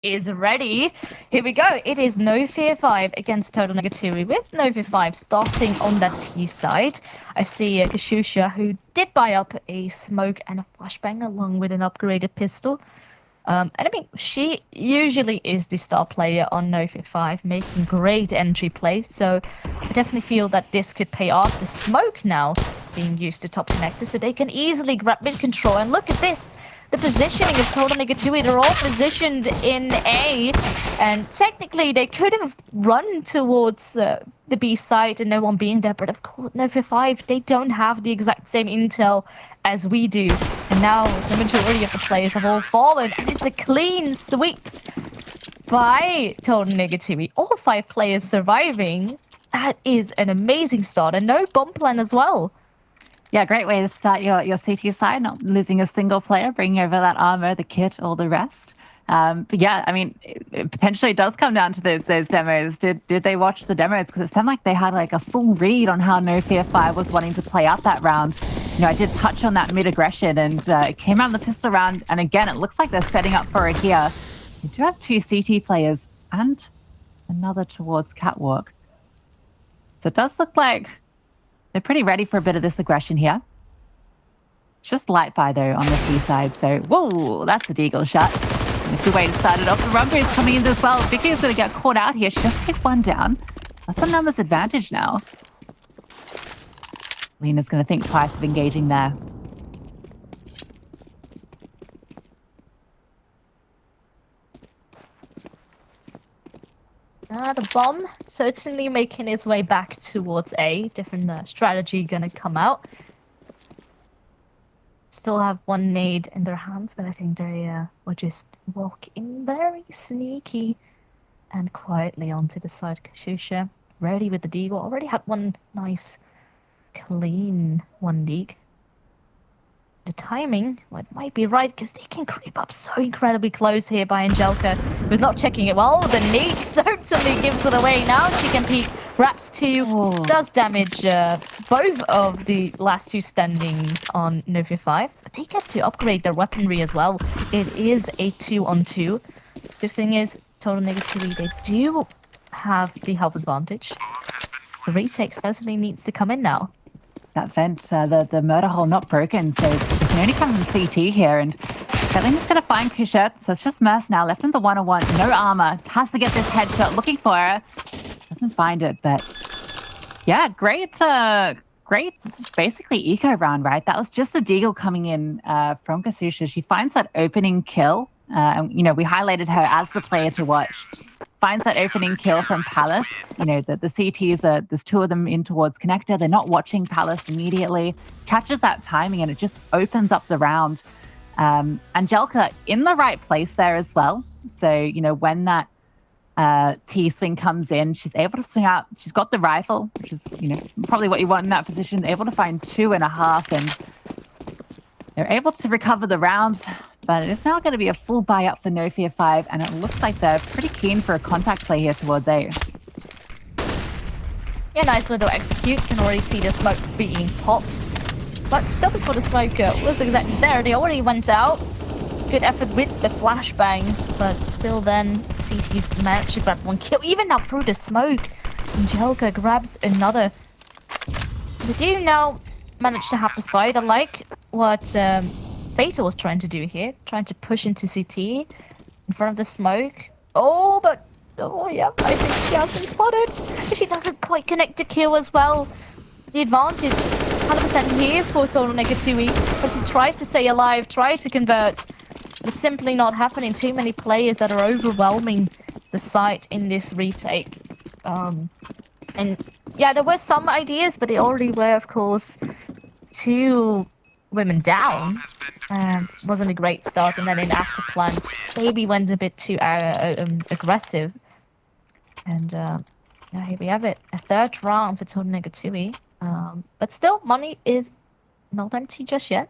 Is ready. Here we go. It is NOFEAR5 against TotalneGituwy with NOFEAR5 starting on that T side. I see Kashusha, who did buy up a smoke and a flashbang along with an upgraded pistol. And I mean, she usually is the star player on NOFEAR5, making great entry plays. So I definitely feel that this could pay off. The smoke now being used to top connector, so they can easily grab mid control. And look at this. The positioning of TotalneGituwy, they're all positioned in A, and technically they could have run towards the B side and no one being there, but of course, NOFEAR5, they don't have the exact same intel as we do. And now the majority of the players have all fallen, and it's a clean sweep by TotalneGituwy. All 5 players surviving. That is an amazing start, and no bomb plan as well. Yeah, great way to start your CT side, not losing a single player, bringing over that armor, the kit, all the rest. But yeah, I mean, it potentially does come down to those demos. Did they watch the demos? Because it sounded like they had like a full read on how NOFEAR5 was wanting to play out that round. You know, I did touch on that mid-aggression, and it came out in the pistol round. And again, it looks like they're setting up for it here. We do have 2 CT players and another towards Catwalk. So it does look like they're pretty ready for a bit of this aggression here. Just light by, though, on the T side. So, whoa, that's a deagle shot. And a good way to start it off. The Rumble is coming in as well. Vicky is going to get caught out here. She does take one down. That's a numbers advantage now. Lena's going to think twice of engaging there. The bomb certainly making its way back towards A. Different strategy gonna come out. Still have one nade in their hands, but I think they will just walk in very sneaky and quietly onto the side. Kashusha ready with the deagle. Already had one nice, clean 1 league. The timing, well, it might be right because they can creep up so incredibly close here by Angelica, who's not checking it well. The nade certainly gives it away. Now she can peek, wraps 2, does damage both of the last 2 standings on NOFEAR5. But they get to upgrade their weaponry as well. It is a 2-on-2. The thing is, TotalneGituwy, they do have the health advantage. The retake certainly needs to come in now. That vent, the murder hole not broken, so she can only come from CT here, and Kathleen going to find Kushette, so it's just Merce now, left in the 1-on-1, no armor, has to get this headshot, looking for her, doesn't find it, but yeah, great, basically eco round, right? That was just the deagle coming in from Kashusha. She finds that opening kill, and you know, we highlighted her as the player to watch. Finds that opening kill from Palace. You know, the CTs are, there's 2 of them in towards connector. They're not watching Palace immediately. Catches that timing and it just opens up the round. Angelica in the right place there as well. So, you know, when that T-swing comes in, she's able to swing out. She's got the rifle, which is, you know, probably what you want in that position. Able to find 2.5 and they're able to recover the round. But it is now going to be a full buy up for NOFEAR5, and it looks like they're pretty keen for a contact play here towards A. Yeah, nice little execute. Can already see the smokes being popped. But still before the smoke was exactly there, they already went out. Good effort with the flashbang, but still then CT's managed to grab 1 kill. Even now through the smoke, Angelica grabs another. They do now manage to have the side. I like what Fatal was trying to do here, trying to push into CT in front of the smoke. Oh, but oh yeah, I think she has been spotted. She doesn't quite connect to kill as well. The advantage 100% here for TotalneGituwy, but she tries to stay alive, try to convert. It's simply not happening. Too many players that are overwhelming the site in this retake. And yeah, there were some ideas, but they already were, of course, 2 women down. Wasn't a great start, and then in after plant, maybe went a bit too aggressive. And yeah, here we have it, a 3rd round for TotalneGituwy. But still, money is not empty just yet.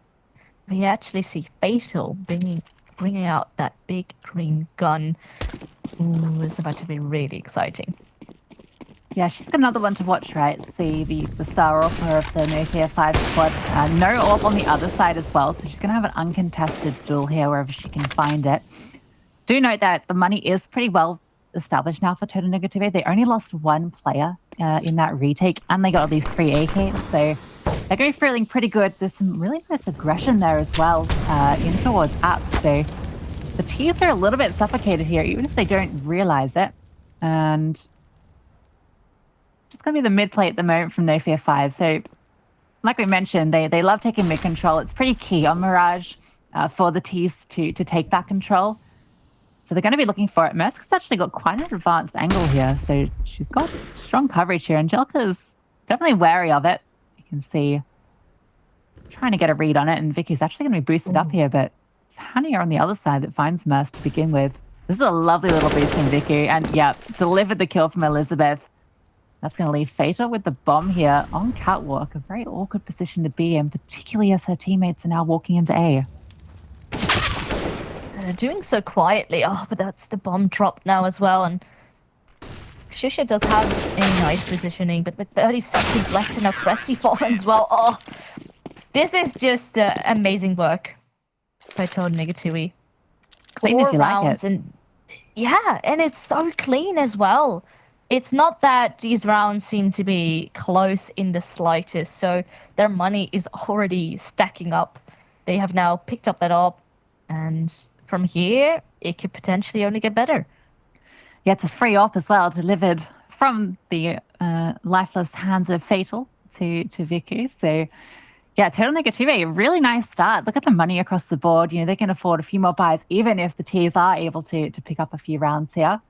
We actually see Fatal bringing out that big green gun. Ooh, it's about to be really exciting. Yeah, she's got another one to watch, right? See the star AWP of the NOFEAR5 squad. No AWP on the other side as well, so she's going to have an uncontested duel here wherever she can find it. Do note that the money is pretty well established now for TotalneGituwy. They only lost one player in that retake, and they got all these free AKs, so they're going feeling pretty good. There's some really nice aggression there as well in towards apps, so the T's are a little bit suffocated here, even if they don't realize it. And just going to be the mid play at the moment from NOFEAR5. So like we mentioned, they love taking mid control. It's pretty key on Mirage for the T's to take back control. So they're going to be looking for it. Merska's actually got quite an advanced angle here. So she's got strong coverage here. Angelica's definitely wary of it. You can see trying to get a read on it. And Vicky's actually going to be boosted up here, but it's Hania on the other side that finds Mersk to begin with. This is a lovely little boost from Vicky. And yeah, delivered the kill from Elizabeth. That's going to leave Fatal with the bomb here on Catwalk. A very awkward position to be in, particularly as her teammates are now walking into A. They're doing so quietly. Oh, but that's the bomb drop now as well. And Shusha does have a nice positioning, but with 30 seconds left and a Cressy fallen as well. Oh, this is just amazing work by TotalneGituwy. Clean as you like it. And yeah, and it's so clean as well. It's not that these rounds seem to be close in the slightest, so their money is already stacking up. They have now picked up that up, and from here, it could potentially only get better. Yeah, it's a free op as well, delivered from the lifeless hands of Fatal to Vicky. So yeah, TotalneGituwy, a really nice start. Look at the money across the board. You know, they can afford a few more buys, even if the T's are able to pick up a few rounds here.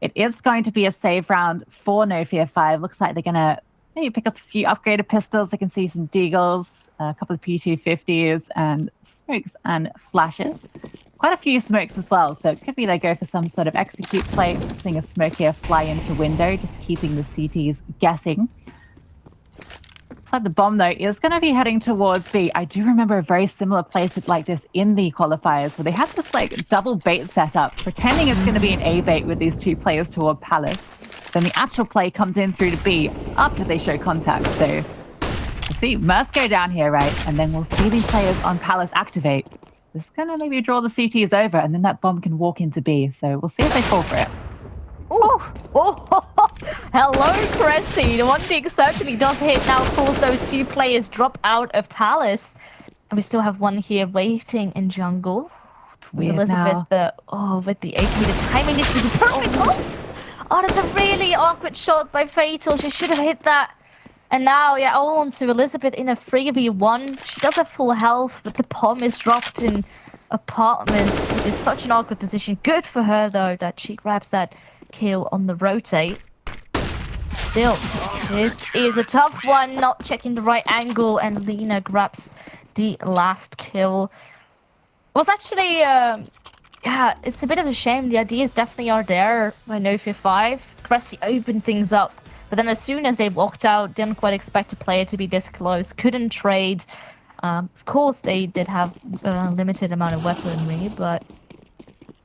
It is going to be a save round for NOFEAR5. Looks like they're going to maybe pick up a few upgraded pistols. We can see some Deagles, a couple of P250s, and smokes and flashes. Quite a few smokes as well, so it could be they go for some sort of execute play, seeing a smoke here fly into window, just keeping the CTs guessing. Looks like the bomb, though, is going to be heading towards B. I do remember a very similar play to like this in the qualifiers, where they had this like double bait setup, pretending it's going to be an A bait with these two players toward Palace. Then the actual play comes in through to B after they show contact. So we'll see Mersk go down here, right? And then we'll see these players on Palace activate. This is going to maybe draw the CTs over, and then that bomb can walk into B. So we'll see if they fall for it. Oh, hello, Cressy. The one thing certainly does hit now. Of course, those two players drop out of Palace. And we still have one here waiting in jungle. It's weird Elizabeth, now. with the AK, the timing is to be perfect. Oh, that's a really awkward shot by Fatal. She should have hit that. And now, yeah, all onto Elizabeth in a 3v1. She does have full health, but the bomb is dropped in apartments, which is such an awkward position. Good for her, though, that she grabs that kill on the rotate. Still, this is a tough one, not checking the right angle, and Lena grabs the last kill. It was actually, yeah, it's a bit of a shame. The ideas definitely are there by NOFEAR5. Cressy opened things up, but then as soon as they walked out, didn't quite expect a player to be this close, couldn't trade. Of course, they did have a limited amount of weaponry, but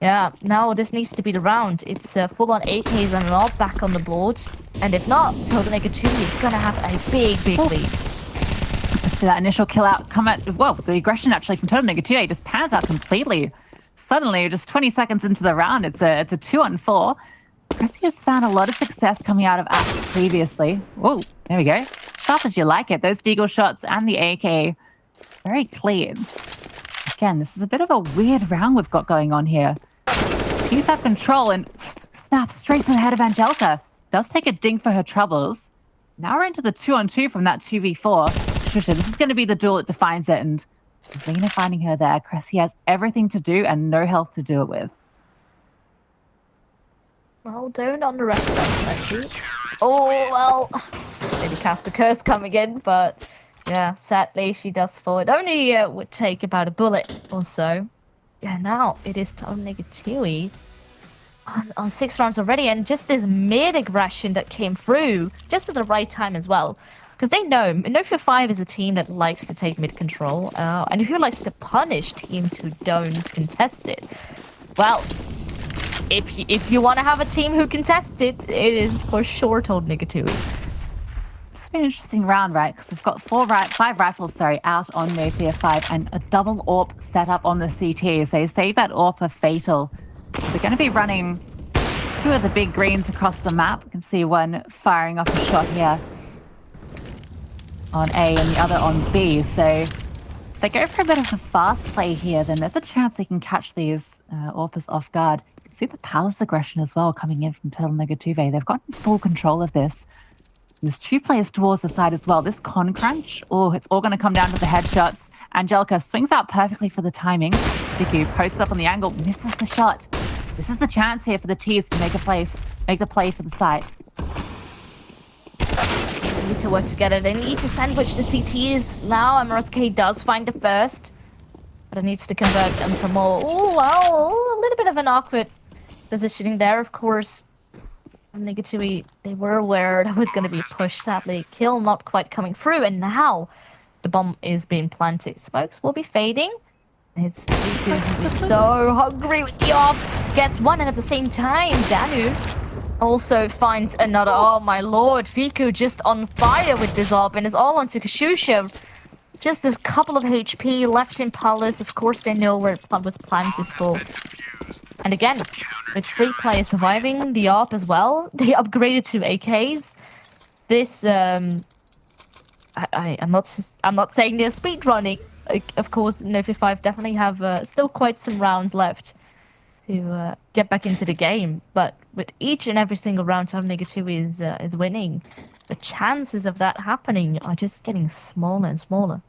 yeah, now this needs to be the round. It's full-on AKs and all back on the board. And if not, TotalneGituwy is going to have a big lead. Just that initial kill out come at, well, the aggression actually from TotalneGituwy just pans out completely. Suddenly, just 20 seconds into the round, it's a 2-on-4. Cressy has found a lot of success coming out of apps previously. Whoa, there we go. Sharp as you like it. Those Deagle shots and the AK, very clean. Again, this is a bit of a weird round we've got going on here. Teams have control and snaps straight to the head of Angelica. Does take a ding for her troubles. Now we're into the 2-on-2 from that 2v4. Shusha, this is going to be the duel that defines it, and Lena finding her there. Cressy has everything to do and no health to do it with. Well, don't underestimate Cressy. Oh, well, maybe cast the curse coming in, but yeah, sadly she does fall. It only would take about a bullet or so. Yeah, now it is TotalneGituwy on 6 rounds already, and just this mid-aggression that came through just at the right time as well. Because they know NOFEAR5 is a team that likes to take mid-control, and who likes to punish teams who don't contest it. Well, if you want to have a team who contest it, it is for sure TotalneGituwy. It's been an interesting round, right? Because we've got 5 rifles, out on NOFEAR5 and a double AWP set up on the CT. So you save that AWP for Fatal. They're going to be running two of the big greens across the map. You can see one firing off a shot here on A and the other on B. So if they go for a bit of a fast play here, then there's a chance they can catch these AWPers off guard. You can see the palace aggression as well coming in from TotalneGituwy. They've gotten full control of this. There's two players towards the side as well. This con crunch, oh, it's all going to come down to the headshots. Angelica swings out perfectly for the timing. Vicky posts up on the angle, misses the shot. This is the chance here for the T's to make the play for the site. They need to work together. They need to sandwich the CTs now. MRSK does find the first, but it needs to convert into more. Oh, well, a little bit of an awkward positioning there, of course. TotalneGituwy, they were aware that was going to be pushed. Sadly, kill not quite coming through, and now the bomb is being planted. Smokes will be fading. It's so hungry with the op. Gets one, and at the same time, Danu also finds another. Oh my lord, Viku just on fire with this op, and is all onto Kashusha. Just a couple of HP left in Palace. Of course, they know where it was planted for. And again, with 3 players surviving the ARP as well, they upgraded to AKs. This, I'm not saying they're speedrunning. Of course, NOFEAR5 definitely have still quite some rounds left to get back into the game. But with each and every single round TotalneGituwy is winning, the chances of that happening are just getting smaller and smaller.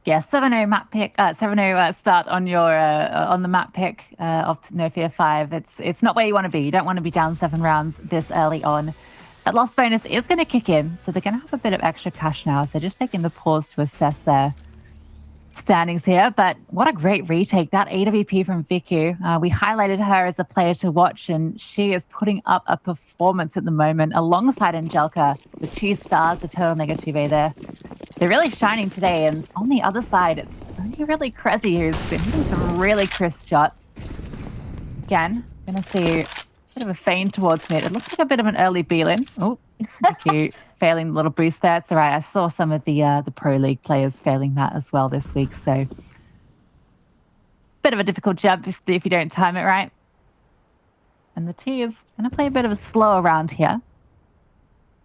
Yeah, 7-0 map pick, 7-0 start on your on the map pick of NOFEAR5. It's not where you want to be. You don't want to be down 7 rounds this early on. That loss bonus is going to kick in, so they're going to have a bit of extra cash now. So just taking the pause to assess their standings here. But what a great retake, that AWP from Viku. We highlighted her as a player to watch, and she is putting up a performance at the moment alongside Angelica, the 2 stars of TotalneGituwy there. They're really shining today, and on the other side, it's only really Krezzy who's been hitting some really crisp shots. Again, gonna see a bit of a feint towards mid. It looks like a bit of an early Beelin. Oh, cute. Failing a little boost there. It's all right. I saw some of the Pro League players failing that as well this week, so bit of a difficult jump if you don't time it right. And the T is gonna play a bit of a slower round here.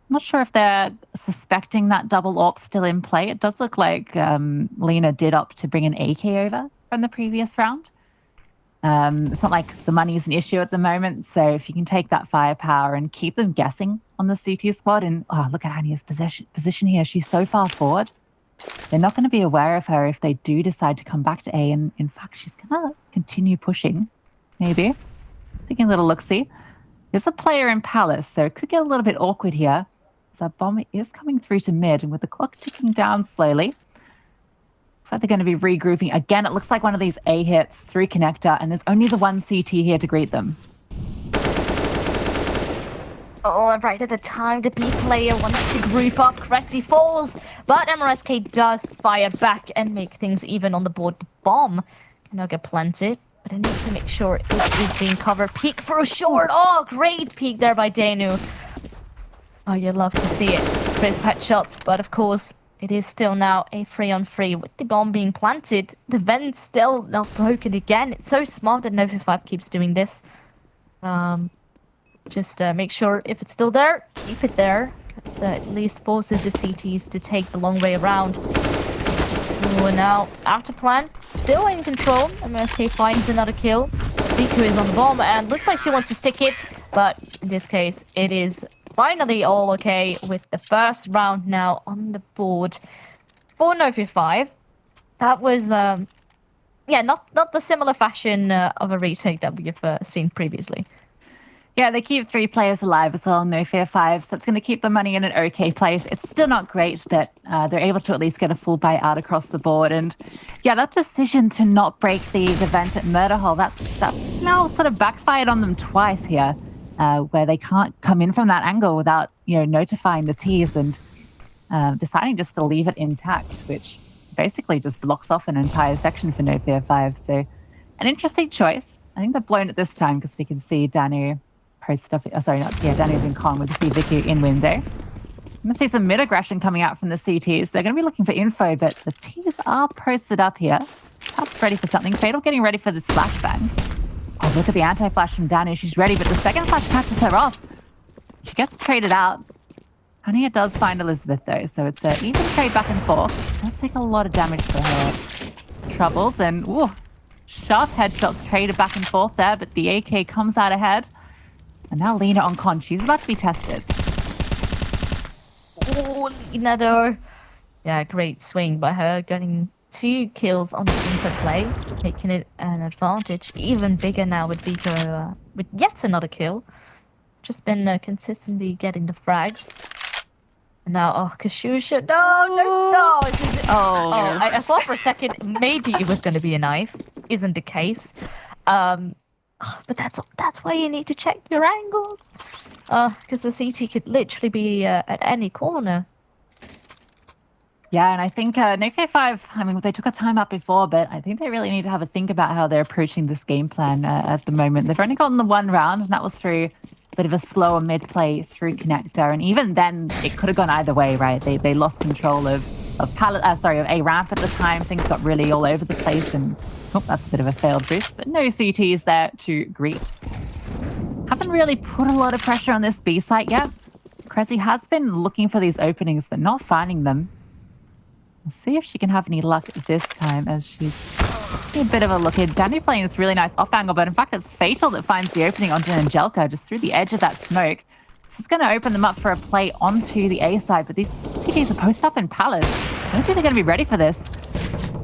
I'm not sure if they're suspecting that double AWP still in play. It does look like Lena did opt to bring an AK over from the previous round. It's not like the money is an issue at the moment, so if you can take that firepower and keep them guessing on the CT squad, and oh, look at Anya's position here. She's so far forward. They're not going to be aware of her if they do decide to come back to A, and in fact, she's going to continue pushing, maybe. Taking a little look-see. There's a player in Palace, so it could get a little bit awkward here. So bomb is coming through to mid, and with the clock ticking down slowly, looks like they're going to be regrouping. Again, it looks like one of these A hits through connector, and there's only the one CT here to greet them. Oh, right at the time, the B player wants to group up. Krezzy falls, but MRSK does fire back and make things even on the board. The bomb can now get planted, but I need to make sure it is being covered. Peek for a short. Oh, great peek there by Danu. Oh, you love to see it. Crisp headshots, but of course, it is still now a 3-on-3 with the bomb being planted. The vent's still not broken again. It's so smart that NOFEAR5 keeps doing this. Just make sure if it's still there, keep it there. It at least forces the CTs to take the long way around. Oh, and now after plan, still in control. MSK finds another kill. Viku is on the bomb and looks like she wants to stick it, but in this case, it is finally all okay with the first round now on the board for NOFEAR5. That was, yeah, not the similar fashion of a retake that we've seen previously. Yeah, they keep 3 players alive as well, NOFEAR5, so that's going to keep the money in an okay place. It's still not great, but they're able to at least get a full buyout across the board. And yeah, that decision to not break the vent at Murder Hole, that's now sort of backfired on them twice here, where they can't come in from that angle without, you know, notifying the Ts and deciding just to leave it intact, which basically just blocks off an entire section for NOFEAR5. So an interesting choice. I think they're blown at this time because we can see Danu stuff. Oh, sorry, Danny's in con with the see Vicky in window. I'm going to see some mid aggression coming out from the CTs. They're going to be looking for info, but the Ts are posted up here. Perhaps ready for something. Fatal getting ready for this flashbang. Oh, Look at the anti-flash from Danu. She's ready, but the second flash catches her off. She gets traded out. Hania does find Elizabeth, though, so it's an even trade back and forth. It does take a lot of damage for her troubles, and ooh, sharp headshots traded back and forth there, but the AK comes out ahead. And now Lena on con. She's about to be tested. Oh, Lena, though. Yeah, great swing by her, getting 2 kills on the info play, making it an advantage. Even bigger now with Vico, with yet another kill. Just been consistently getting the frags. And now, oh, Kashusha, no! I thought for a second maybe it was going to be a knife. Isn't the case. But that's why you need to check your angles. Because the CT could literally be at any corner. Yeah, and I think NOFEAR5, I mean, they took a time out before, but I think they really need to have a think about how they're approaching this game plan at the moment. They've only gotten the 1 round, and that was through a bit of a slower mid-play through Connector. And even then, it could have gone either way, right? They lost control of A ramp at the time. Things got really all over the place, and oh, that's a bit of a failed boost, but no CTs there to greet. Haven't really put a lot of pressure on this B site yet. Cressy has been looking for these openings, but not finding them. We'll see if she can have any luck this time, as she's a bit of a look in. Danu playing this really nice off angle, but in fact it's Fatal that finds the opening onto Angelica just through the edge of that smoke. This is going to open them up for a play onto the A side, but these CTs are posted up in Palace. I don't think they're going to be ready for this.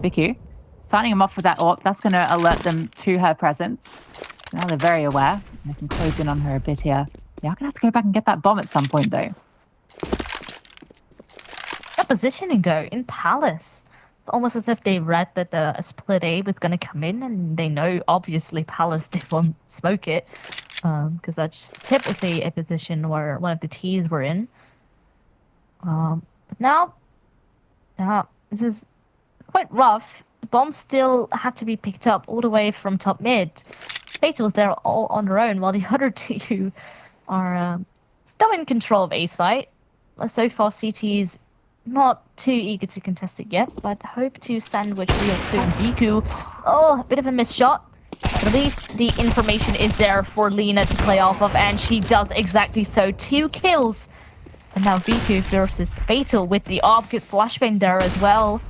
Vicky signing them off with that AWP. That's going to alert them to her presence. So now they're very aware. They can close in on her a bit here. They are going to have to go back and get that bomb at some point, though. That positioning, though, in Palace. It's almost as if they read that a split A was going to come in, and they know, obviously, Palace, they won't smoke it. Because that's typically a position where one of the T's were in. But now, this is quite rough. The bomb still had to be picked up all the way from top mid. Fatal was there all on her own, while the other 2 are still in control of A site. So far, CT's not too eager to contest it yet, but hope to sandwich real soon. Viku, oh, a bit of a missed shot. But at least the information is there for Lena to play off of, and she does exactly so. 2 kills. And now Viku versus Fatal with the good flashbang there as well.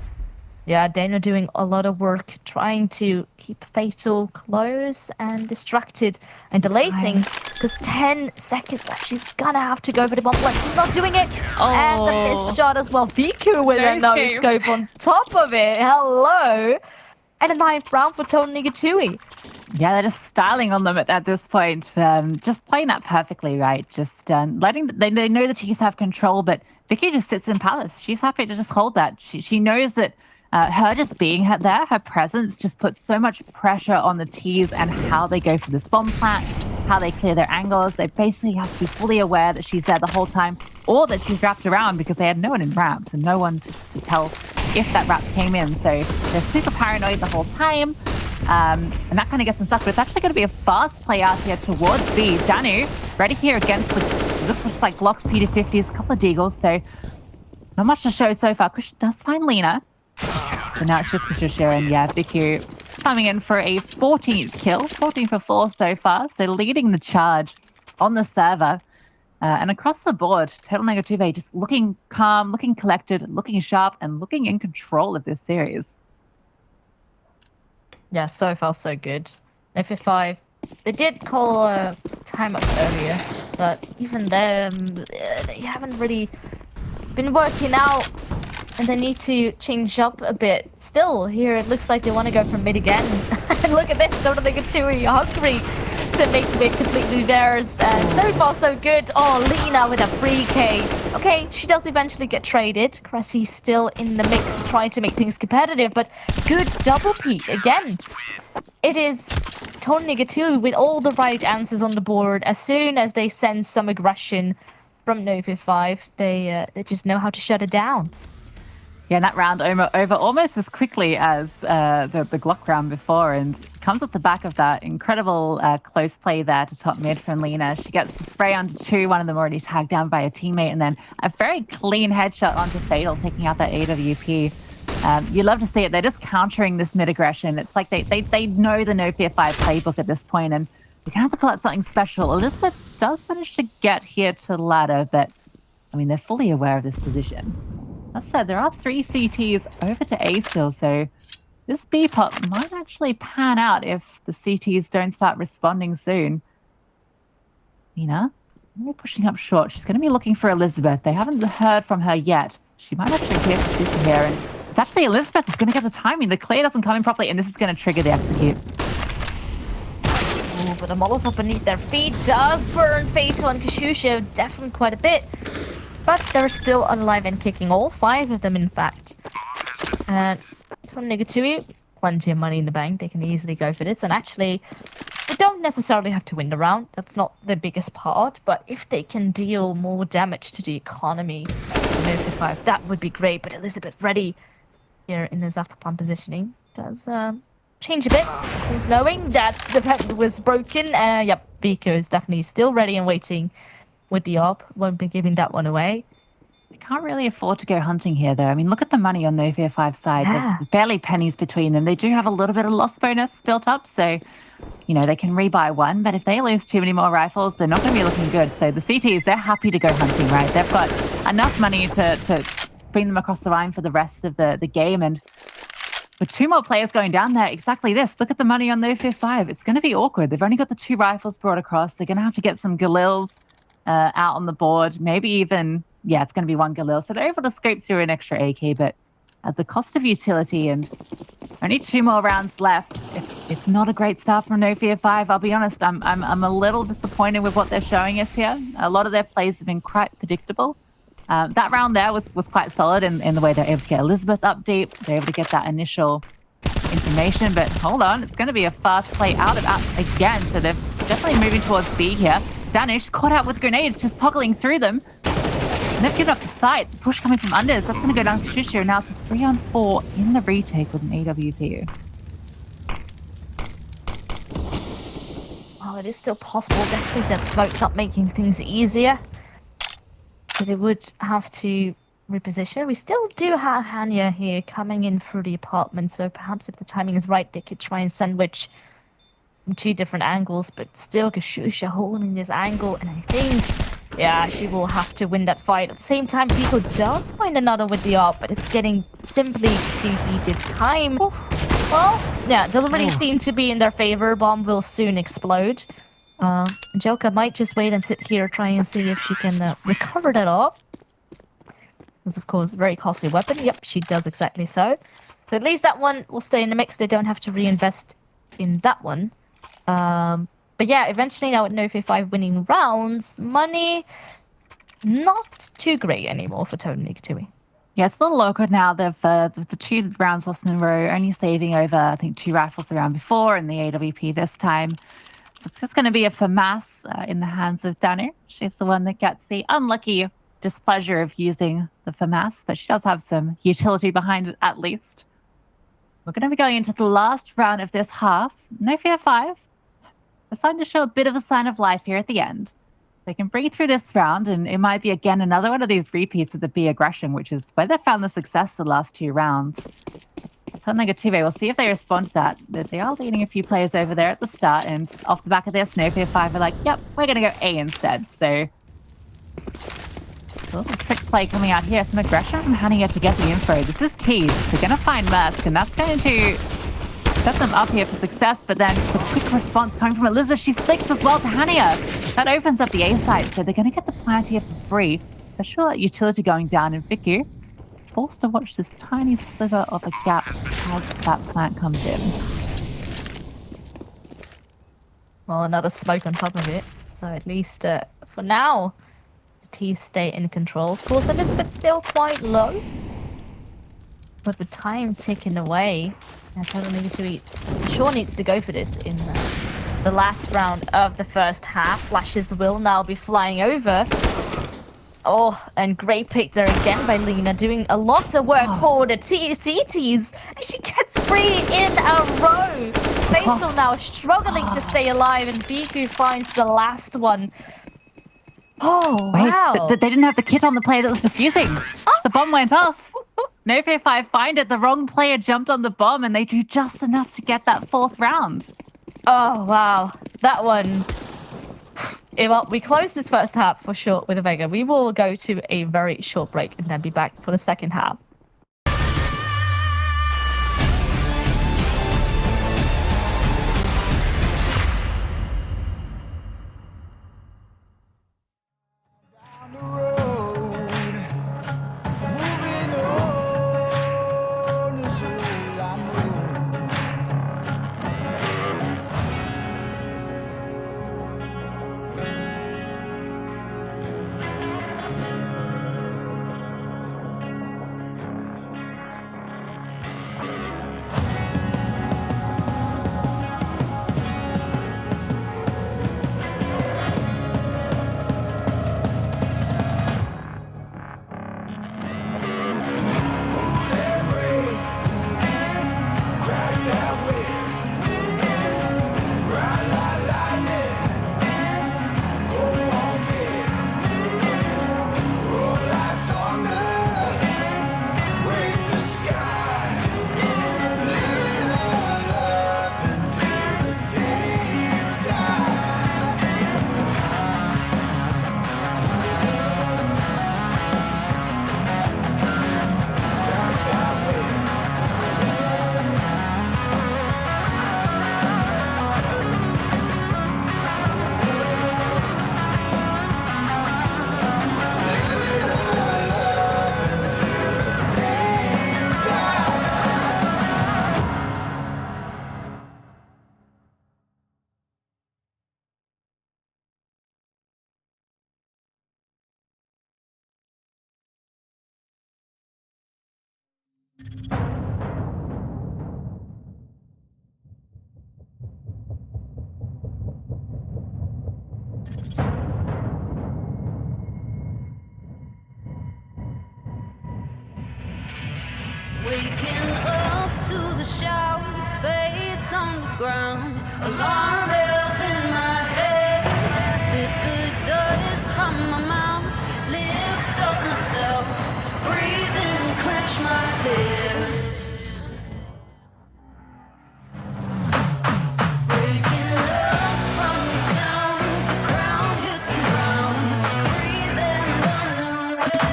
Yeah, Dana doing a lot of work trying to keep Fatal close and distracted and delay things, because 10 seconds left. She's gonna have to go for the bomb plant. She's not doing it. And the missed shot as well. Viku with a no-scope on top of it. Hello. And a 9th round for TotalneGituwy. Yeah, they're just styling on them at this point. Just playing that perfectly, right? Just letting... They know the T's have control, but Vicky just sits in Palace. She's happy to just hold that. She knows that her just being there, her presence just puts so much pressure on the T's and how they go for this bomb plant, how they clear their angles. They basically have to be fully aware that she's there the whole time, or that she's wrapped around, because they had no one in ramps and no one to tell if that wrap came in. So they're super paranoid the whole time. And that kind of gets them stuck, but it's actually going to be a fast play out here towards B. Danu, ready here against the, looks like Glocks P250s, a couple of deagles, so not much to show so far. Kush does find Lena, but now it's just Kashusha, and yeah, Vicky coming in for a 14th kill, 14 for 4 so far, so leading the charge on the server. And across the board, TotalneGituwy just looking calm, looking collected, looking sharp, and looking in control of this series. Yeah, so far so good. NOFEAR5, they did call timeouts earlier, but even then, they haven't really been working out, and they need to change up a bit. Still, here it looks like they want to go for mid again. And look at this, TotalneGituwy hungry to make mid completely theirs, and so far so good. Oh, Lena with a free K. Okay, she does eventually get traded. Cressy still in the mix, trying to make things competitive, but good double peek again. It is TotalneGituwy with all the right answers on the board. As soon as they sense some aggression from NOFEAR5, they just know how to shut it down. Yeah, and that round over almost as quickly as the Glock round before, and comes off the back of that incredible close play there to top mid from Lena. She gets the spray onto 2, one of them already tagged down by a teammate, and then a very clean headshot onto Fatal, taking out that AWP. You love to see it. They're just countering this mid aggression. It's like they know the NOFEAR5 playbook at this point, and We're gonna have to call it something special. Elizabeth does manage to get here to ladder, but I mean, they're fully aware of this position. That said, there are 3 CTs over to A still, so this B pop might actually pan out if the CTs don't start responding soon. Nina, we're pushing up short. She's going to be looking for Elizabeth. They haven't heard from her yet. She might actually hear from here, and it's actually Elizabeth that's going to get the timing. The clear doesn't come in properly, and this is going to trigger the execute. Ooh, but the Molotov beneath their feet does burn Fatal and Kashusha definitely quite a bit. But they're still alive and kicking, all 5 of them in fact. And TotalneGituwy, plenty of money in the bank. They can easily go for this. And actually, they don't necessarily have to win the round. That's not the biggest part. But if they can deal more damage to the economy to NOFEAR5, that would be great. But Elizabeth ready here in his after-plant positioning does change a bit. Of course, knowing that the vent was broken. Yep, Vico is definitely still ready and waiting with the op. Won't be giving that one away. They can't really afford to go hunting here, though. I mean, look at the money on NOFEAR5's side. Yeah. There's barely pennies between them. They do have a little bit of loss bonus built up, so, you know, they can rebuy one. But if they lose too many more rifles, they're not going to be looking good. So the CTs, they're happy to go hunting, right? They've got enough money to bring them across the line for the rest of the game. And with 2 more players going down there, exactly this. Look at the money on NOFEAR5. It's going to be awkward. They've only got the 2 rifles brought across. They're going to have to get some Galils out on the board. Maybe even, yeah, it's going to be 1 Galil. So they're able to scrape through an extra AK, but at the cost of utility and only 2 more rounds left, it's not a great start from NOFEAR5. I'll be honest, I'm a little disappointed with what they're showing us here. A lot of their plays have been quite predictable. That round there was quite solid in the way they're able to get Elizabeth up deep. They're able to get that initial information, but hold on, it's going to be a fast play out of apps again. So they're definitely moving towards B here. Danish caught out with grenades, just toggling through them. And they've given up the sight. The push coming from unders. That's going to go down to Kashusha. Now it's a 3-on-4 in the retake with an AWP. Well, it is still possible. Definitely that smoke not making things easier. But they would have to reposition. We still do have Hanya here coming in through the apartment. So perhaps if the timing is right, they could try and sandwich 2 different angles, but still Kashusha holding this angle, and I think, yeah, she will have to win that fight. At the same time, Pico does find another with the AWP, but it's getting simply too heated. Time, well, yeah, it doesn't really seem to be in their favor. Bomb will soon explode. Joker might just wait and sit here, try and see if she can recover that AWP. It's, of course, a very costly weapon. Yep, she does exactly so. So at least that one will stay in the mix. They don't have to reinvest in that one. But yeah, eventually now with NOFEAR5 winning rounds, money not too great anymore for TotalneGituwy. Yeah, it's a little awkward now. They've the 2 rounds lost in a row, only saving over, I think, 2 rifles the round before and the AWP this time. So it's just going to be a FAMAS in the hands of Danu. She's the one that gets the unlucky displeasure of using the FAMAS, but she does have some utility behind it at least. We're going to be going into the last round of this half. NOFEAR5 are starting to show a bit of a sign of life here at the end. They can breathe through this round, and it might be, again, another one of these repeats of the B aggression, which is where they found the success the last 2 rounds. TotalneGituwy, we'll see if they respond to that. They are leading a few players over there at the start, and off the back of this, NOFEAR5 are like, yep, we're going to go A instead. So, a little trick play coming out here. Some aggression from Hania to get the info. This is key. They're going to find Mersk, and that's going to set them up here for success, but then the quick response coming from Elizabeth, she flicks as well to Hania. That opens up the A site, so they're going to get the plant here for free. Especially that utility going down in Viku. Forced to watch this tiny sliver of a gap as that plant comes in. Well, another smoke on top of it. So at least for now, the T's stay in control. Of course, Elizabeth's still quite low. But with time ticking away, TotalneGituwy sure needs to go for this in the last round of the first half. Flashes will now be flying over. Oh, and great pick there again by Lena, doing a lot of work for the CTs. And she gets 3 in a row. Fatal now struggling to stay alive, and Viku finds the last one. Oh, wow. Wait, they didn't have the kit on the player that was defusing. The bomb went off. NOFEAR5 find it. The wrong player jumped on the bomb, and they do just enough to get that 4th round. Oh, wow. That one. Well, we close this first half for sure with a Vega. We will go to a very short break and then be back for the second half. Waking up to the shouts, face on the ground, alarm bells in my head, spit the dust from my mouth, lift up myself, breathe in, clench my fists. Breaking up from the sound, the ground hits the ground, breathe in, run away,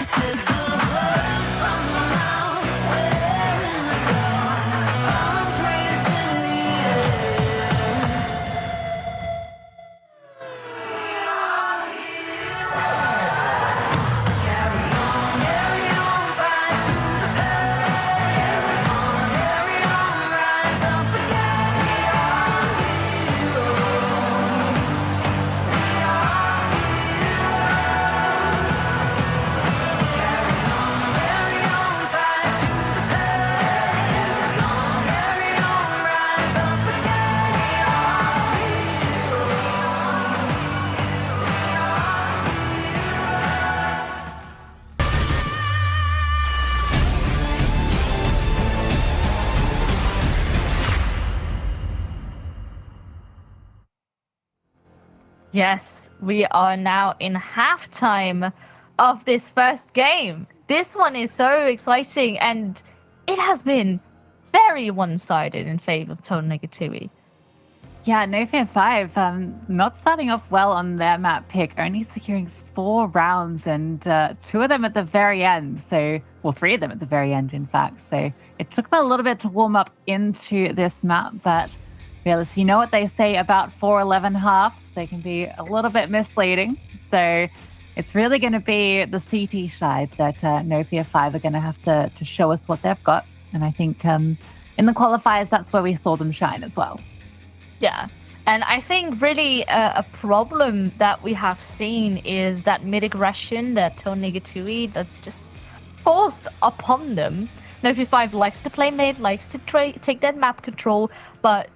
spit the blood from my mouth, where in the dark, arms raised in the air. We are heroes. Carry on, fight through the pain. Carry on, rise up again. We are heroes. We are heroes. Carry on, fight through the pain. Carry on, rise up again. We are heroes. We are heroes. Yes, we are now in halftime of this first game. This one is so exciting, and it has been very one-sided in favor of TotalneGituwy. Yeah, NOFEAR5, not starting off well on their map pick, only securing 4 rounds and 2 of them at the very end. So, well, 3 of them at the very end, in fact. So it took them a little bit to warm up into this map, but Fearless, you know what they say about 4-11 halves? They can be a little bit misleading. So it's really going to be the CT side that NOFEAR5 are going to have to show us what they've got. And I think in the qualifiers, that's where we saw them shine as well. Yeah. And I think really a problem that we have seen is that mid-aggression that TotalneGituwy that just forced upon them. NOFEAR5 likes to play mid, likes to take that map control, but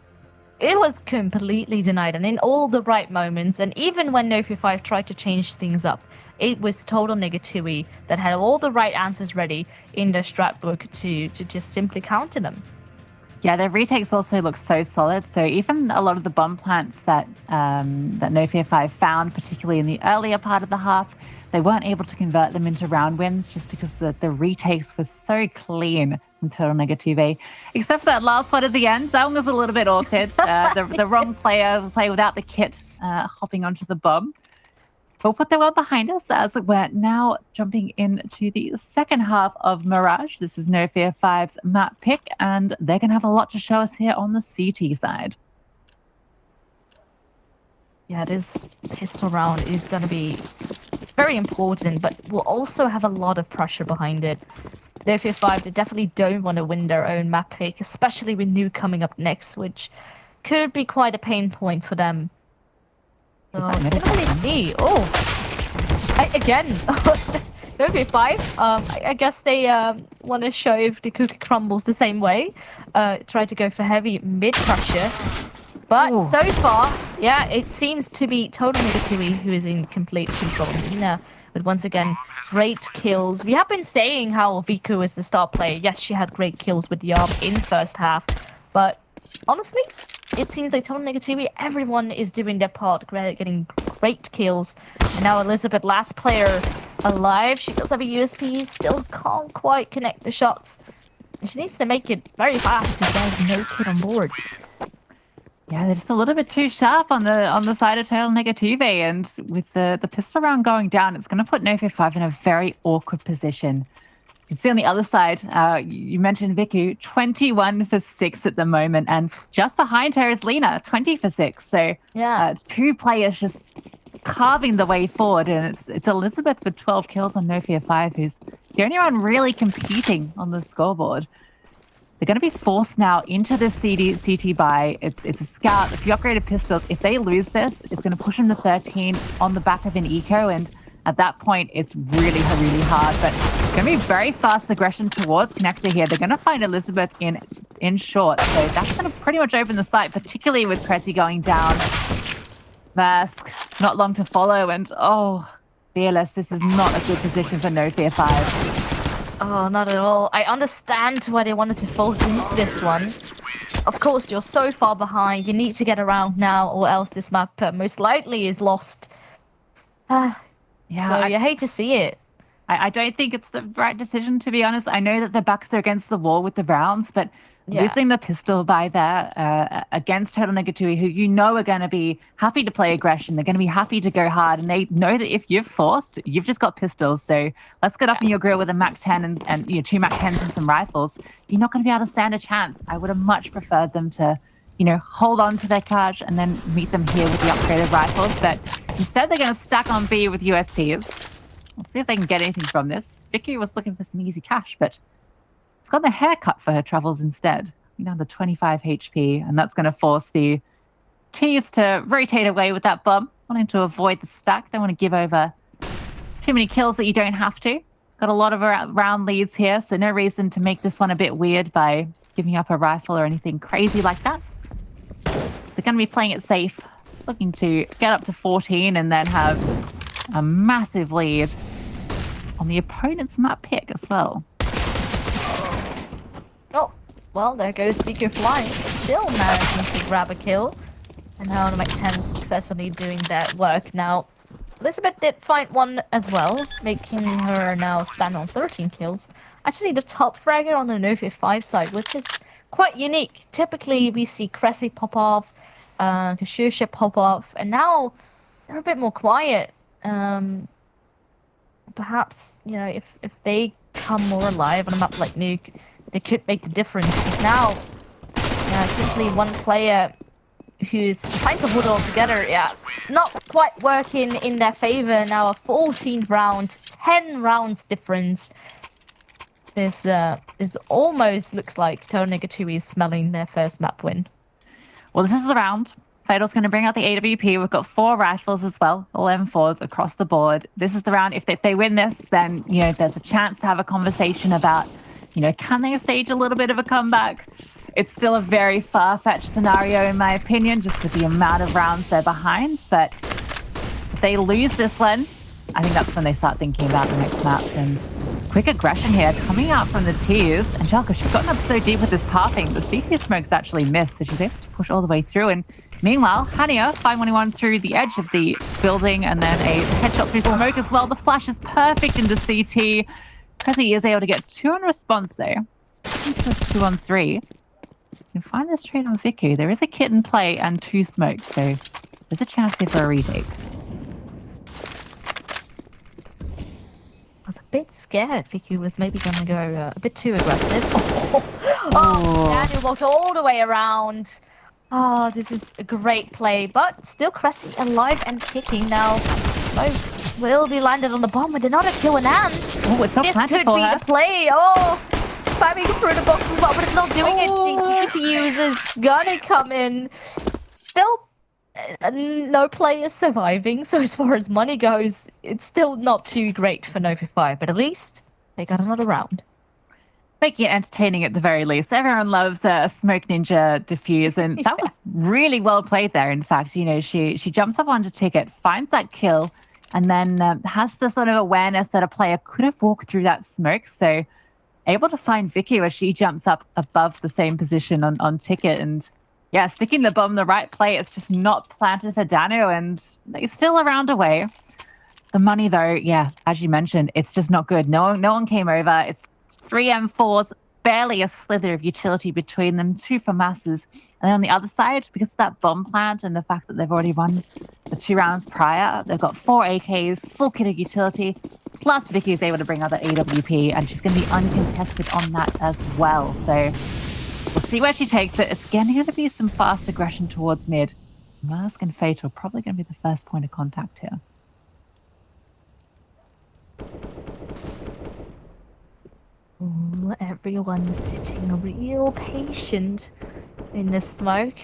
it was completely denied, and in all the right moments. And even when NOFEAR5 tried to change things up, it was TotalneGituwy that had all the right answers ready in their strat book to just simply counter them. Yeah, their retakes also look so solid. So even a lot of the bomb plants that NOFEAR5 found, particularly in the earlier part of the half, they weren't able to convert them into round wins just because the retakes were so clean from TotalneGituwy. Except for that last one at the end. That one was a little bit awkward. The wrong player without the kit hopping onto the bomb. We'll put that one behind us as we're now jumping into the second half of Mirage. This is NOFEAR5's map pick, and they're going to have a lot to show us here on the CT side. Yeah, this pistol round is going to be very important, but will also have a lot of pressure behind it. NOFEAR5, they definitely don't want to win their own map pick, especially with New coming up next, which could be quite a pain point for them. So, didn't really see. Oh, again, NOFEAR5. I guess they want to show if the cookie crumbles the same way. Try to go for heavy mid pressure. But so far, yeah, it seems to be TotalneGituwy who is in complete control. But once again, great kills. We have been saying how Viku is the star player. Yes, she had great kills with the ARM in first half. But honestly, it seems like TotalneGituwy, everyone is doing their part, getting great kills. And now Elizabeth, last player alive. She does have a USP, still can't quite connect the shots. And she needs to make it very fast because there's no kid on board. Yeah, they're just a little bit too sharp on the side of TotalneGituwy, and with the pistol round going down, it's going to put NOFEAR5 in a very awkward position. You can see on the other side, you mentioned Viku, 21 for 6 at the moment, and just behind her is Lena, 20 for 6. So yeah, 2 players just carving the way forward, and it's Elizabeth with 12 kills on NOFEAR5, who's the only one really competing on the scoreboard. They're going to be forced now into this CT buy. It's a scout. A few upgraded pistols. If they lose this, it's going to push them to 13 on the back of an eco. And at that point, it's really, really hard. But it's going to be very fast aggression towards connector here. They're going to find Elizabeth in short. So that's going to pretty much open the site, particularly with Cressy going down. Mask, not long to follow. And Fearless, this is not a good position for NOFEAR5. Oh, not at all. I understand why they wanted to force into this one. Of course, you're so far behind. You need to get around now, or else this map most likely is lost. Yeah, so you hate to see it. I don't think it's the right decision, to be honest. I know that their backs are against the wall with the rounds, but losing the pistol by there against TotalneGituwy, who you know are going to be happy to play aggression. They're going to be happy to go hard, and they know that if you're forced, you've just got pistols. So let's get up in your grill with a MAC-10 and 2 MAC-10s and some rifles. You're not going to be able to stand a chance. I would have much preferred them to, hold on to their charge and then meet them here with the upgraded rifles. But instead, they're going to stack on B with USPs. We'll see if they can get anything from this. Vicky was looking for some easy cash, but it's got a haircut for her travels instead. Down to 25 HP, and that's going to force the T's to rotate away with that bomb, wanting to avoid the stack. Don't want to give over too many kills that you don't have to. Got a lot of round leads here, so no reason to make this one a bit weird by giving up a rifle or anything crazy like that. They're going to be playing it safe, looking to get up to 14 and then have a massive lead on the opponent's map pick as well. Oh, well, there goes Viku flying. Still managing to grab a kill. And now the MAC-10 successfully doing that work. Now, Elizabeth did find one as well, making her now stand on 13 kills. Actually, the top fragger on the NOFEAR5 side, which is quite unique. Typically, we see Cressy pop off, Kashusha pop off, and now they're a bit more quiet. Perhaps, if they come more alive on a map like Nuke, they could make the difference. But now, simply one player who's trying to hold it all together, it's not quite working in their favor. Now a 14 round, 10 rounds difference. This almost looks like TotalneGituwy is smelling their first map win. Well, this is the round. Fatal's going to bring out the AWP. We've got 4 rifles as well, all M4s across the board. This is the round. If they win this, then, there's a chance to have a conversation about, can they stage a little bit of a comeback? It's still a very far-fetched scenario, in my opinion, just with the amount of rounds they're behind. But if they lose this one, I think that's when they start thinking about the next map. And quick aggression here coming out from the T's. Angelica, she's gotten up so deep with this pathing. The CT smoke's actually missed, so she's able to push all the way through. And meanwhile, Hania, 521 through the edge of the building, and then a headshot through smoke as well. The flash is perfect into CT. Cressy is able to get 2 in response, though. into a 2-on-3. You can find this trade on Viku. There is a kit in play and 2 smokes, so there's a chance here for a retake. I was a bit scared Vicky was maybe going to go a bit too aggressive. Oh, Daniel walked all the way around. Oh, this is a great play, but still Cressy alive and kicking now. Smoke will be landed on the bomb with another kill in hand. Oh, it's not This planted could for be her. the play. Oh, spamming through the box as well, but it's not doing it. The defuse is gonna come in. Still, no players surviving, so as far as money goes, it's still not too great for NOFEAR5, but at least they got another round. Making it entertaining at the very least. Everyone loves a smoke ninja diffuse, and that was really well played there. In fact, you know, she jumps up onto Ticket, finds that kill, and then has the sort of awareness that a player could have walked through that smoke. So able to find Vicky as she jumps up above the same position on Ticket, and yeah, sticking the bomb the right play. It's just not planted for Dano, and they're still a round away. The money, though, yeah, as you mentioned, it's just not good. No one came over. It's 3 M4s, barely a slither of utility between them, 2 for masses. And then on the other side, because of that bomb plant and the fact that they've already won the 2 rounds prior, they've got 4 AKs, full kit of utility, plus Vicky's able to bring out the AWP, and she's going to be uncontested on that as well. So we'll see where she takes it. It's going to be some fast aggression towards mid. Mask and Fatal probably going to be the first point of contact here. Ooh, everyone's sitting real patient in the smoke.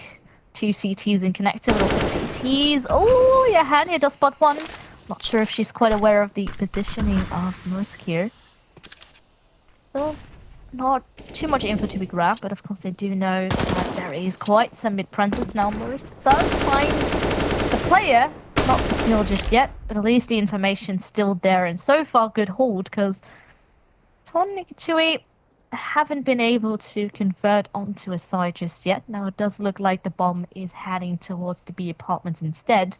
2 CTs in connector, but also 2 Ts. Oh, yeah, Hania does spot one. Not sure if she's quite aware of the positioning of Mursk here. Still not too much info to be grabbed, but of course they do know that there is quite some mid-presence now. Mursk does find the player. Not the kill just yet, but at least the information's still there. And so far, good hold, because TotalneGituwy haven't been able to convert onto a side just yet. Now it does look like the bomb is heading towards the B apartments instead.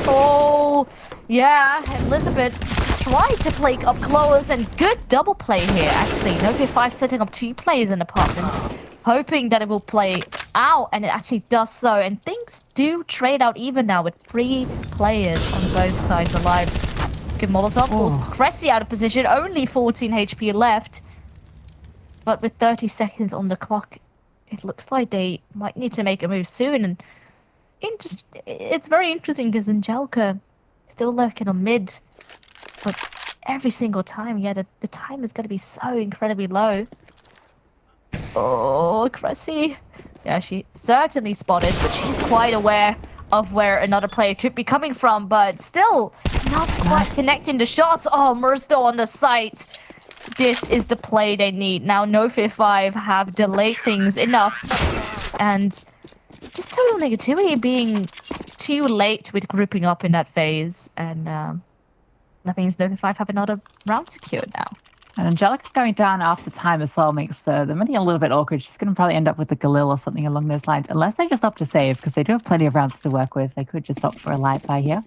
Oh, yeah, Elizabeth tried to play up close, and good double play here, actually. NOFEAR5 setting up 2 players in apartments, hoping that it will play out, and it actually does so. And things do trade out even now with 3 players on both sides alive. Good Molotov forces Cressy out of position, only 14 HP left. But with 30 seconds on the clock, it looks like they might need to make a move soon. And it's very interesting because Angelica still lurking on mid. But every single time, yeah, the time is going to be so incredibly low. Oh, Cressy. Yeah, she certainly spotted, but she's quite aware of where another player could be coming from, but still not quite connecting the shots. Oh, Mursto on the site. This is the play they need. Now NOFEAR5 have delayed things enough, and just TotalneGituwy being too late with grouping up in that phase, and that means NOFEAR5 have another round secured now. And Angelica going down after time as well makes the money a little bit awkward. She's going to probably end up with the Galil or something along those lines, unless they just opt to save, because they do have plenty of rounds to work with. They could just opt for a light buy here.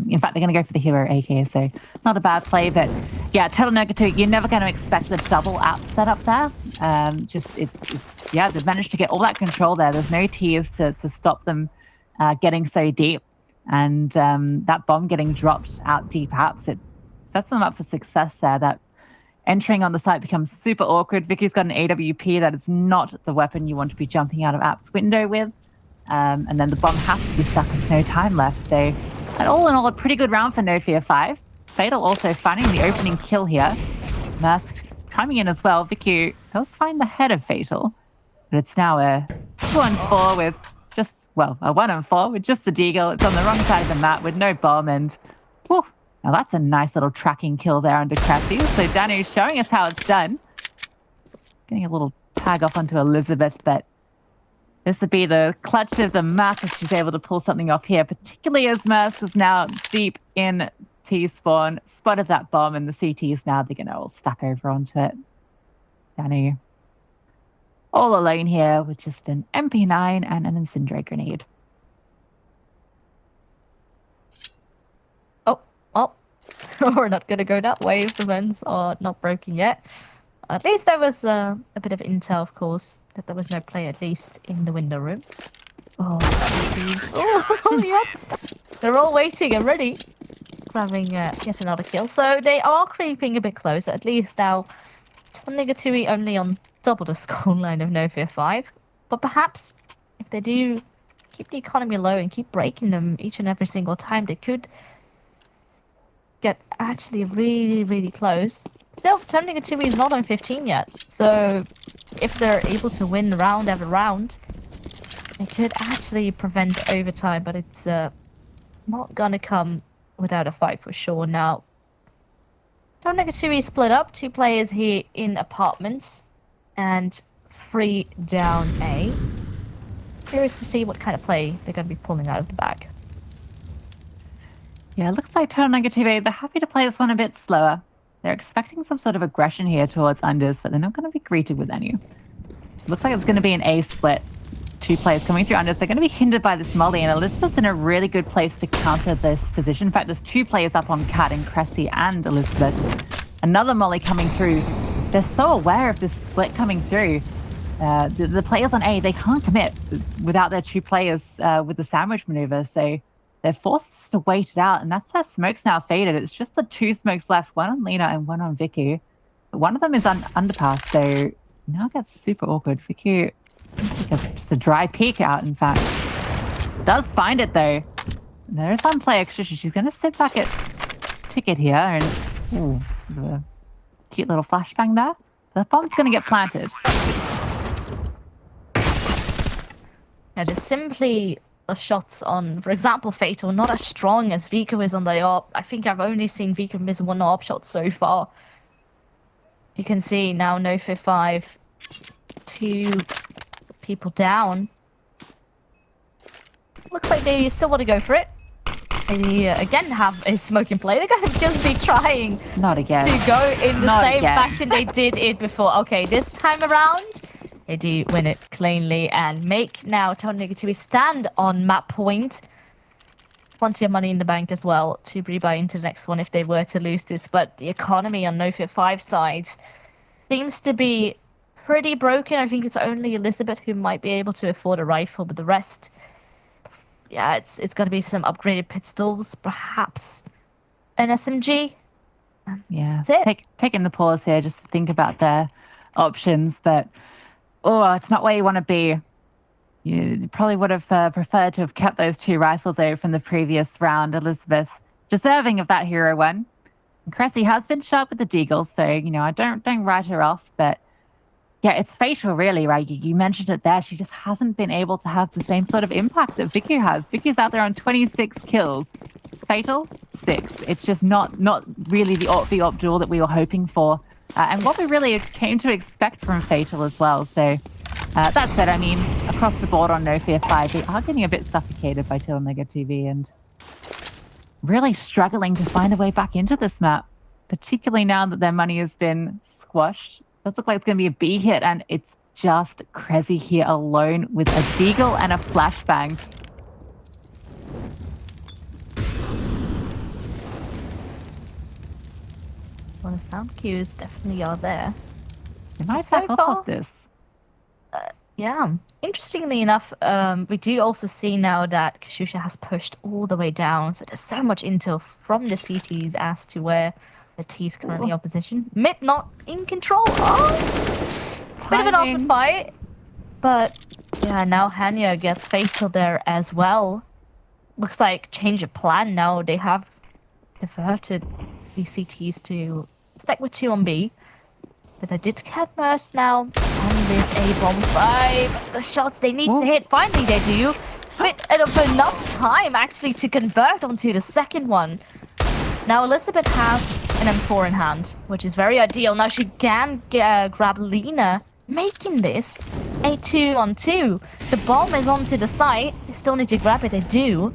In fact, they're going to go for the hero AK, so not a bad play. But yeah, TotalneGituwy, you're never going to expect the double out setup there. Yeah, they've managed to get all that control there. There's no tiers to stop them getting so deep. And that bomb getting dropped out deep apps, it sets them up for success there. That entering on the site becomes super awkward. Vicky's got an AWP that is not the weapon you want to be jumping out of apps window with. And then the bomb has to be stuck. There's no time left. So, and all in all, a pretty good round for NOFEAR5. Fatal also finding the opening kill here. Mursk coming in as well. Vicky does find the head of Fatal. But it's now a 2-on-4 with just, well, a 1-on-4 with just the Deagle. It's on the wrong side of the map with no bomb. And, whew, now that's a nice little tracking kill there under Cressy. So Danu's showing us how it's done. Getting a little tag off onto Elizabeth, but this would be the clutch of the map if she's able to pull something off here, particularly as Mursk is now deep in T-spawn, spotted that bomb, and the CTs now, they're going to all stack over onto it. Danu all alone here with just an MP9 and an Incendiary grenade. Oh, we're not going to go that way if the vents are not broken yet. At least there was a bit of intel, of course, that there was no player at least in the window room. Oh, oh yep. They're all waiting and ready. Grabbing yet another kill. So they are creeping a bit closer. At least now, TotalneGituwy only on double the scoreline of NOFEAR5. But perhaps if they do keep the economy low and keep breaking them each and every single time, they could get actually really, really close. Still, TotalneGituwy is not on 15 yet. So if they're able to win round after round, they could actually prevent overtime. But it's not gonna come without a fight for sure. Now, TotalneGituwy split up. 2 players here in apartments and 3 down A. Curious to see what kind of play they're going to be pulling out of the bag. Yeah, it looks like TotalneGituwy, they're happy to play this one a bit slower. They're expecting some sort of aggression here towards unders, but they're not going to be greeted with any. Looks like it's going to be an A split. 2 players coming through unders. They're going to be hindered by this molly, and Elizabeth's in a really good place to counter this position. In fact, there's 2 players up on Cat and Cressy and Elizabeth. Another molly coming through. They're so aware of this split coming through. The players on A, they can't commit without their 2 players with the sandwich maneuver, so they're forced to wait it out, and that's their smokes now faded. It's just the 2 smokes left, one on Lena and one on Vicky. But one of them is on underpass, so now it gets super awkward. Vicky, just a dry peek out, in fact. Does find it, though. There's one player, she's going to sit back at ticket here, and ooh, the cute little flashbang there. The bomb's going to get planted. Yeah, just simply the shots on, for example, Fatal, not as strong as Vico is on the AWP. I think I've only seen Vico miss 1 AWP shot so far. You can see now NOFEAR5, 2 people down. Looks like they still want to go for it. They again have a smoking play. They're going to just be trying Not again. to go in the Not same again. fashion they did it before. Okay, this time around, they do win it cleanly and make now TotalneGituwy stand on map point. Plenty of money in the bank as well to rebuy into the next one if they were to lose this. But the economy on NOFEAR5 side seems to be pretty broken. I think it's only Elizabeth who might be able to afford a rifle, but the rest, yeah, it's going to be some upgraded pistols, perhaps an SMG. Yeah, That's it. taking the pause here just to think about their options, but it's not where you want to be. You probably would have preferred to have kept those 2 rifles over from the previous round. Elizabeth, deserving of that hero one. And Cressy has been sharp with the deagle, so, I don't write her off, but yeah, it's Fatal really, right? You mentioned it there. She just hasn't been able to have the same sort of impact that Vicky has. Vicky's out there on 26 kills. Fatal, 6. It's just not really the AWP duel that we were hoping for. And what we really came to expect from Fatal as well. So that said, I mean, across the board on NOFEAR5, they are getting a bit suffocated by TotalneGituwy and really struggling to find a way back into this map, particularly now that their money has been squashed. Does look like it's going to be a B hit, and it's just Cressy here alone with a deagle and a flashbang. Well, the sound cues definitely are there. They might So back off far- of this. Yeah. Interestingly enough, we do also see now that Kashusha has pushed all the way down, so there's so much intel from the CTs as to where the T's currently on position. Mid not in control. Oh! It's a bit of an awkward fight. But yeah, now Hanya gets Fatal there as well. Looks like change of plan now. They have diverted the CTs to stack with 2 on B. But they did get burst now on this A-bomb fight. The shots they need to hit, finally they do. Bit of enough time actually to convert onto the second one. Now Elizabeth has an M4 in hand, which is very ideal. Now she can grab Lena, making this a 2-on-2. The bomb is onto the site. They still need to grab it, they do.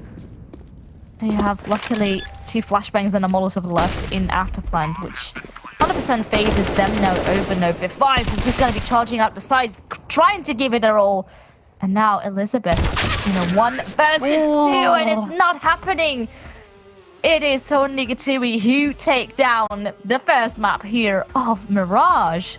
They have luckily 2 flashbangs and a Molotov left in afterplant, which 100% favors them now over NOFEAR5. She's going to be charging out the side, trying to give it her all. And now Elizabeth, 1 versus 2, and it's not happening. It is TotalneGituwy who take down the first map here of Mirage.